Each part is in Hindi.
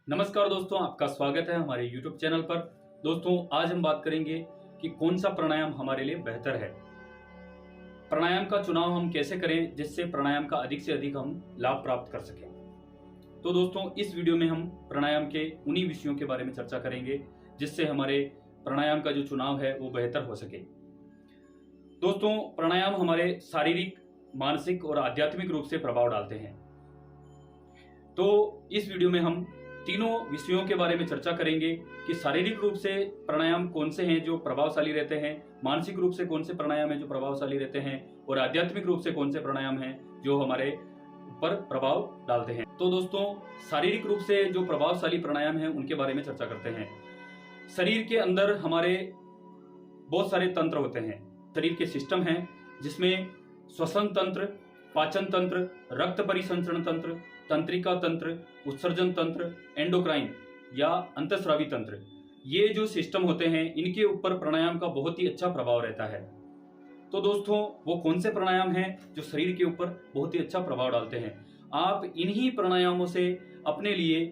नमस्कार दोस्तों, आपका स्वागत है हमारे YouTube चैनल पर। दोस्तों, आज हम बात करेंगे कि कौन सा प्राणायाम हमारे लिए बेहतर है। प्राणायाम का चुनाव हम कैसे करें जिससे प्राणायाम का अधिक से अधिक हम लाभ प्राप्त कर सकें। तो दोस्तों, इस वीडियो में हम प्राणायाम के उन्हीं विषयों के बारे में चर्चा करेंगे जिससे हमारे प्राणायाम का जो चुनाव है वो बेहतर हो सके। दोस्तों, प्राणायाम हमारे शारीरिक, मानसिक और आध्यात्मिक रूप से प्रभाव डालते हैं। तो इस वीडियो में हम तीनों विषयों के बारे में चर्चा करेंगे कि शारीरिक रूप से प्राणायाम कौन से हैं जो प्रभावशाली रहते हैं, मानसिक रूप से कौन से प्राणायाम हैं जो प्रभावशाली रहते हैं और आध्यात्मिक रूप से कौन से प्राणायाम हैं जो हमारे ऊपर प्रभाव डालते हैं। तो दोस्तों, शारीरिक रूप से जो प्रभावशाली प्राणायाम हैं उनके बारे में चर्चा करते हैं। शरीर के अंदर हमारे बहुत सारे तंत्र होते हैं, शरीर के सिस्टम हैं जिसमें श्वसन तंत्र, पाचन तंत्र, रक्त परिसंचरण तंत्र, तंत्रिका तंत्र, उत्सर्जन तंत्र, एंडोक्राइन या अंतःस्रावी तंत्र, ये जो सिस्टम होते हैं इनके ऊपर प्राणायाम का बहुत ही अच्छा प्रभाव रहता है। तो दोस्तों, वो कौन से प्राणायाम हैं जो शरीर के ऊपर बहुत ही अच्छा प्रभाव डालते हैं। आप इन्हीं प्राणायामों से अपने लिए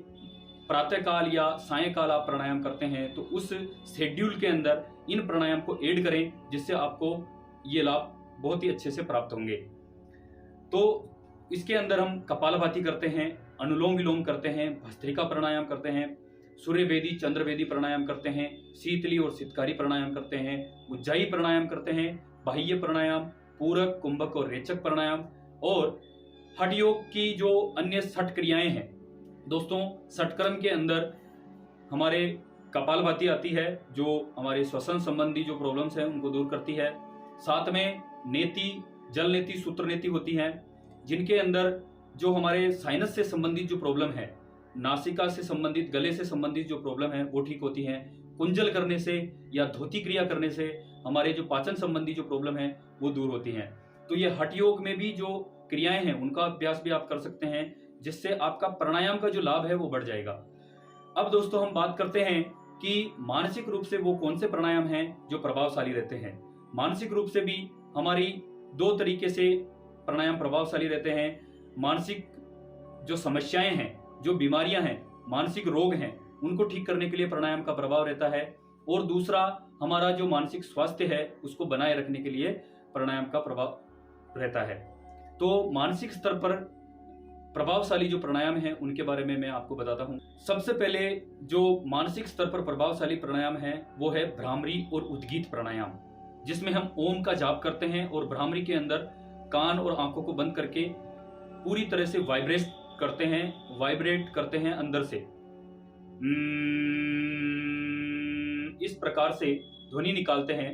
प्रातःकाल या सायंकाल आप प्राणायाम करते हैं तो उस शेड्यूल के अंदर इन प्राणायाम को ऐड करें जिससे आपको ये लाभ बहुत ही अच्छे से प्राप्त होंगे। तो इसके अंदर हम कपालभाति करते हैं, अनुलोम विलोम करते हैं, भस्त्रिका प्राणायाम करते हैं, सूर्यवेदी चंद्रवेदी प्राणायाम करते हैं, शीतली और शीतकारी प्राणायाम करते हैं, उज्जाई प्राणायाम करते हैं, बाह्य प्राणायाम, पूरक, कुंभक और रेचक प्राणायाम और हठ योग की जो अन्य 60 क्रियाएं हैं। दोस्तों, षटकर्म के अंदर हमारे कपालभाति आती है जो हमारे श्वसन संबंधी जो प्रॉब्लम्स हैं उनको दूर करती है। साथ में नेति, जल नेति, सूत्र नेति होती है जिनके अंदर जो हमारे साइनस से संबंधित जो प्रॉब्लम है, नासिका से संबंधित, गले से संबंधित जो प्रॉब्लम है वो ठीक होती है। कुंजल करने से या धोती क्रिया करने से हमारे जो पाचन संबंधी जो प्रॉब्लम है वो दूर होती हैं। तो ये हठ योग में भी जो क्रियाएं हैं उनका अभ्यास भी आप कर सकते हैं जिससे आपका प्राणायाम का जो लाभ है वो बढ़ जाएगा। अब दोस्तों, हम बात करते हैं कि मानसिक रूप से वो कौन से प्राणायाम हैं जो प्रभावशाली रहते हैं। मानसिक रूप से भी हमारी दो तरीके से प्राणायाम प्रभावशाली रहते हैं। मानसिक जो समस्याएं हैं, जो बीमारियां हैं, मानसिक रोग हैं, उनको ठीक करने के लिए प्राणायाम का प्रभाव रहता है। और दूसरा, हमारा जो मानसिक स्वास्थ्य है उसको बनाए रखने के लिए प्राणायाम का प्रभाव रहता है। तो मानसिक स्तर पर प्रभावशाली जो प्राणायाम है उनके बारे में मैं आपको बताता हूं। सबसे पहले जो मानसिक स्तर पर प्रभावशाली प्राणायाम है वो है भ्रामरी और उद्गीत प्राणायाम, जिसमें हम ओम का जाप करते हैं और भ्रामरी के अंदर कान और आंखों को बंद करके पूरी तरह से वाइब्रेट करते हैं अंदर से। इस प्रकार से ध्वनि निकालते हैं।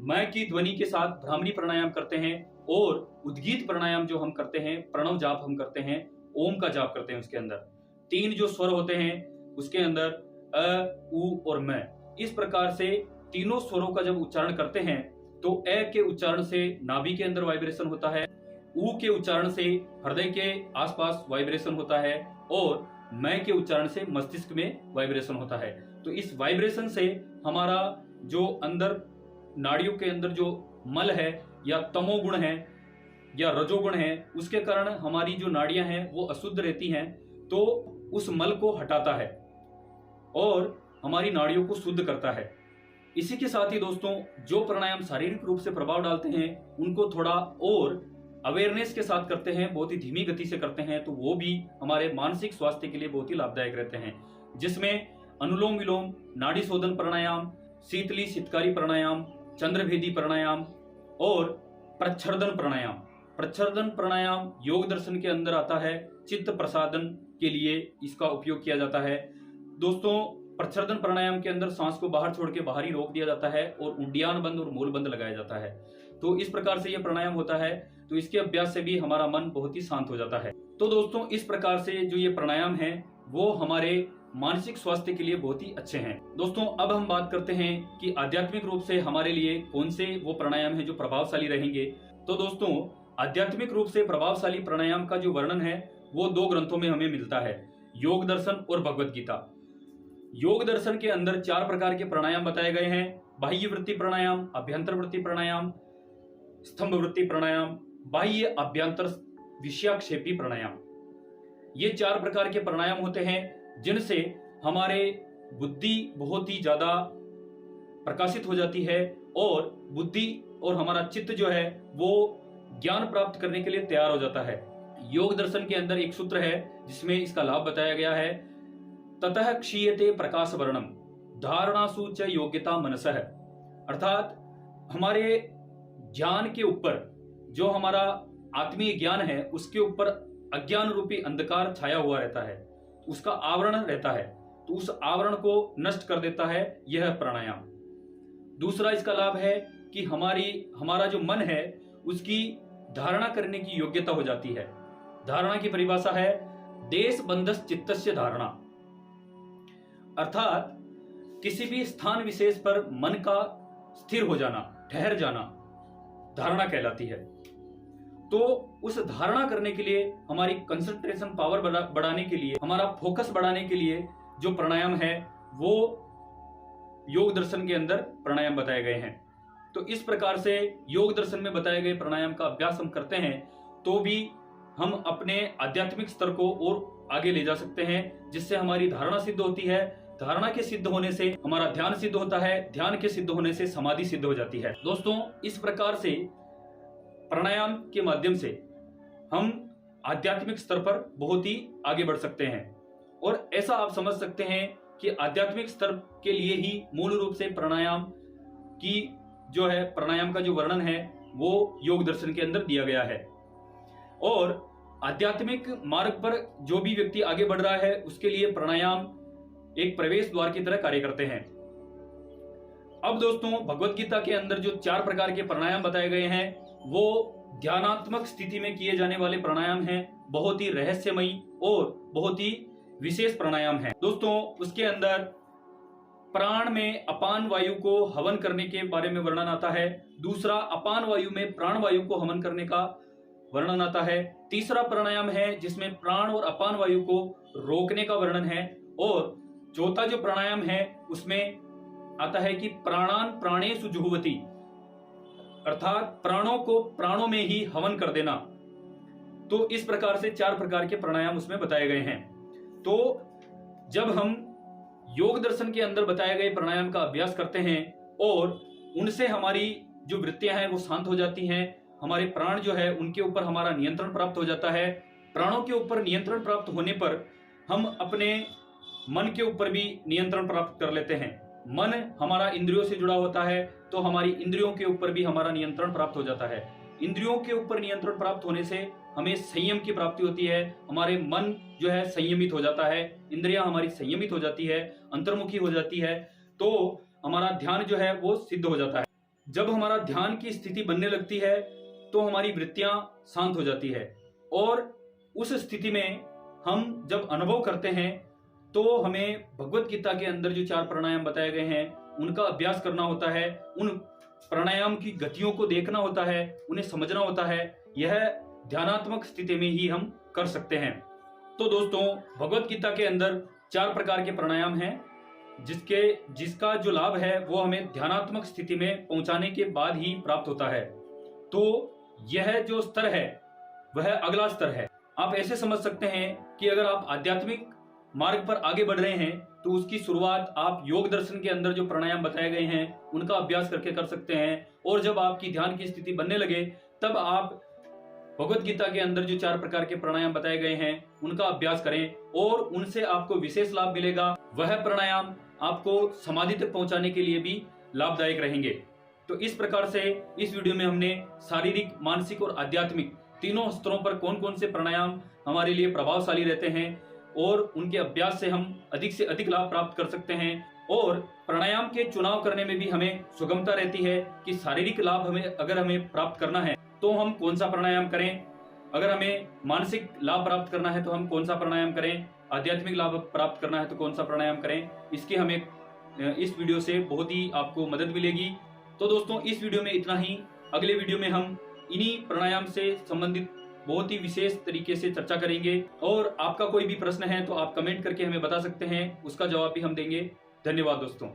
मैं की ध्वनि के साथ भ्रामरी प्राणायाम करते हैं और उद्गीत प्राणायाम जो हम करते हैं, प्रणव जाप हम करते हैं, ओम का जाप करते हैं। उसके अंदर 3 जो स्वर होते हैं उसके अंदर अ, उ और मैं, इस प्रकार से तीनों स्वरों का जब उच्चारण करते हैं तो ए के उच्चारण से नाभि के अंदर वाइब्रेशन होता है, ऊ के उच्चारण से हृदय के आसपास वाइब्रेशन होता है और मैं के उच्चारण से मस्तिष्क में वाइब्रेशन होता है। तो इस वाइब्रेशन से हमारा जो अंदर नाड़ियों के अंदर जो मल है या तमोगुण है या रजोगुण है, उसके कारण हमारी जो नाड़ियां हैं वो अशुद्ध रहती हैं, तो उस मल को हटाता है और हमारी नाड़ियों को शुद्ध करता है। इसी के साथ ही दोस्तों, जो प्राणायाम शारीरिक रूप से प्रभाव डालते हैं उनको थोड़ा और अवेयरनेस के साथ करते हैं, बहुत ही धीमी गति से करते हैं, तो वो भी हमारे मानसिक स्वास्थ्य के लिए बहुत ही लाभदायक रहते हैं, जिसमें अनुलोम विलोम, नाड़ी शोधन प्राणायाम, शीतली शीतकारी प्राणायाम, चंद्रभेदी प्राणायाम और प्रच्छर्दन प्राणायाम। प्रच्छर्दन प्राणायाम योग दर्शन के अंदर आता है, चित्त प्रसादन के लिए इसका उपयोग किया जाता है। दोस्तों, प्रच्छर्दन प्राणायाम के अंदर सांस को बाहर छोड़ के बाहर ही रोक दिया जाता है और उड्डयन बंद और मूल बंद लगाया जाता है। तो इस प्रकार से यह प्राणायाम होता है, तो इसके अभ्यास से भी हमारा मन बहुत ही शांत हो जाता है। तो दोस्तों, इस प्रकार से जो ये प्राणायाम है वो हमारे मानसिक स्वास्थ्य के लिए बहुत ही अच्छे हैं। दोस्तों, अब हम बात करते हैं कि आध्यात्मिक रूप से हमारे लिए कौन से वो प्राणायाम है जो प्रभावशाली रहेंगे। तो दोस्तों, आध्यात्मिक रूप से प्रभावशाली प्राणायाम का जो वर्णन है वो 2 ग्रंथों में हमें मिलता है, योग दर्शन और भगवत गीता। योग दर्शन के अंदर 4 प्रकार के प्राणायाम बताए गए हैं: बाह्य वृत्ति प्राणायाम, अभ्यंतर वृत्ति प्राणायाम, स्तंभ वृत्ति प्राणायाम, बाह्य अभ्यंतर विषयाक्षेपी प्राणायाम। ये 4 प्रकार के प्राणायाम होते हैं जिनसे हमारे बुद्धि बहुत ही ज्यादा प्रकाशित हो जाती है और बुद्धि और हमारा चित्त जो है वो ज्ञान प्राप्त करने के लिए तैयार हो जाता है। योग दर्शन के अंदर एक सूत्र है जिसमें इसका लाभ बताया गया है, ततः क्षीयते प्रकाश वर्णम धारणासु च योग्यता मनसः। अर्थात हमारे ज्ञान के ऊपर, जो हमारा आत्मीय ज्ञान है उसके ऊपर अज्ञान रूपी अंधकार छाया हुआ रहता है, उसका आवरण रहता है, तो उस आवरण को नष्ट कर देता है यह प्राणायाम। दूसरा इसका लाभ है कि हमारा जो मन है उसकी धारणा करने की योग्यता हो जाती है। धारणा की परिभाषा है देश बंधस चित्तस्य धारणा, अर्थात किसी भी स्थान विशेष पर मन का स्थिर हो जाना, ठहर जाना धारणा कहलाती है। तो उस धारणा करने के लिए, हमारी कंसंट्रेशन पावर बढ़ाने के लिए, हमारा फोकस बढ़ाने के लिए जो प्राणायाम है वो योग दर्शन के अंदर प्राणायाम बताए गए हैं। तो इस प्रकार से योग दर्शन में बताए गए प्राणायाम का अभ्यास हम करते हैं तो भी हम अपने आध्यात्मिक स्तर को और आगे ले जा सकते हैं, जिससे हमारी धारणा सिद्ध होती है। धारणा के सिद्ध होने से हमारा ध्यान सिद्ध होता है, ध्यान के सिद्ध होने से समाधि सिद्ध हो जाती है। दोस्तों, इस प्रकार से प्राणायाम के माध्यम से हम आध्यात्मिक स्तर पर बहुत ही आगे बढ़ सकते हैं। और ऐसा आप समझ सकते हैं कि आध्यात्मिक स्तर के लिए ही मूल रूप से प्राणायाम का जो वर्णन है वो योग दर्शन के अंदर दिया गया है। और आध्यात्मिक मार्ग पर जो भी व्यक्ति आगे बढ़ रहा है उसके लिए प्राणायाम एक प्रवेश द्वार की तरह कार्य करते हैं। अब दोस्तों, भगवत गीता के अंदर जो 4 प्रकार के प्राणायाम बताए गए हैं वो ध्यानात्मक स्थिति में किए जाने वाले प्राणायाम हैं। बहुत ही रहस्यमयी और बहुत ही विशेष प्राणायाम है। दोस्तों, उसके अंदर प्राण में अपान वायु को हवन करने के बारे में वर्णन आता है। दूसरा, अपान वायु में प्राण वायु को हवन करने का वर्णन आता है। तीसरा प्राणायाम है जिसमें प्राण और अपान वायु को रोकने का वर्णन है। और चौथा जो प्राणायाम है उसमें आता है कि प्राणान प्राणेषु जुह्वति, अर्थात प्राणों को प्राणों में ही हवन कर देना। तो इस प्रकार से 4 प्रकार के प्राणायाम उसमें बताए गए हैं। तो जब हम योग दर्शन के अंदर बताए गए प्राणायाम का अभ्यास करते हैं और उनसे हमारी जो वृत्तियां हैं वो शांत हो जाती हैं, हमारे प्राण जो है उनके ऊपर हमारा नियंत्रण प्राप्त हो जाता है। प्राणों के ऊपर नियंत्रण प्राप्त होने पर हम अपने मन के ऊपर भी नियंत्रण प्राप्त कर लेते हैं। मन हमारा इंद्रियों से जुड़ा होता है तो हमारी इंद्रियों के ऊपर भी हमारा नियंत्रण प्राप्त हो जाता है। इंद्रियों के ऊपर नियंत्रण प्राप्त होने से हमें संयम की प्राप्ति होती है। हमारे मन जो है संयमित हो जाता है, इंद्रियां हमारी संयमित हो जाती है, अंतर्मुखी हो जाती है, तो हमारा ध्यान जो है वो सिद्ध हो जाता है। जब हमारा ध्यान की स्थिति बनने लगती है तो हमारी वृत्तियां शांत हो जाती है और उस स्थिति में हम जब अनुभव करते हैं तो हमें भगवत गीता के अंदर जो 4 प्राणायाम बताए गए हैं उनका अभ्यास करना होता है, उन प्राणायाम की गतियों को देखना होता है, उन्हें समझना होता है। यह ध्यानात्मक स्थिति में ही हम कर सकते हैं। तो दोस्तों, भगवत गीता के अंदर 4 प्रकार के प्राणायाम हैं जिसका जो लाभ है वो हमें ध्यानात्मक स्थिति में पहुंचाने के बाद ही प्राप्त होता है। तो यह जो स्तर है वह अगला स्तर है। आप ऐसे समझ सकते हैं कि अगर आप आध्यात्मिक मार्ग पर आगे बढ़ रहे हैं तो उसकी शुरुआत आप योग दर्शन के अंदर जो प्राणायाम बताए गए हैं उनका अभ्यास करके कर सकते हैं। और जब आपकी ध्यान की स्थिति बनने लगे तब आप भगवत गीता के अंदर जो 4 प्रकार के प्राणायाम बताए गए हैं उनका अभ्यास करें और उनसे आपको विशेष लाभ मिलेगा। वह प्राणायाम आपको समाधि तक पहुंचाने के लिए भी लाभदायक रहेंगे। तो इस प्रकार से इस वीडियो में हमने शारीरिक, मानसिक और आध्यात्मिक तीनों स्तरों पर कौन कौन से प्राणायाम हमारे लिए प्रभावशाली रहते हैं और उनके अभ्यास से हम अधिक से अधिक लाभ प्राप्त कर सकते हैं। और प्राणायाम के चुनाव करने में भी हमें सुगमता रहती है कि शारीरिक लाभ अगर हमें प्राप्त करना है तो हम कौन सा प्राणायाम करें, अगर हमें मानसिक लाभ प्राप्त करना है तो हम कौन सा प्राणायाम करें, आध्यात्मिक लाभ प्राप्त करना है तो कौन सा प्राणायाम करें। इसकी हमें इस वीडियो से बहुत ही आपको मदद मिलेगी। तो दोस्तों, इस वीडियो में इतना ही। अगले वीडियो में हम इन्हीं प्राणायाम से संबंधित बहुत ही विशेष तरीके से चर्चा करेंगे। और आपका कोई भी प्रश्न है तो आप कमेंट करके हमें बता सकते हैं, उसका जवाब भी हम देंगे। धन्यवाद दोस्तों।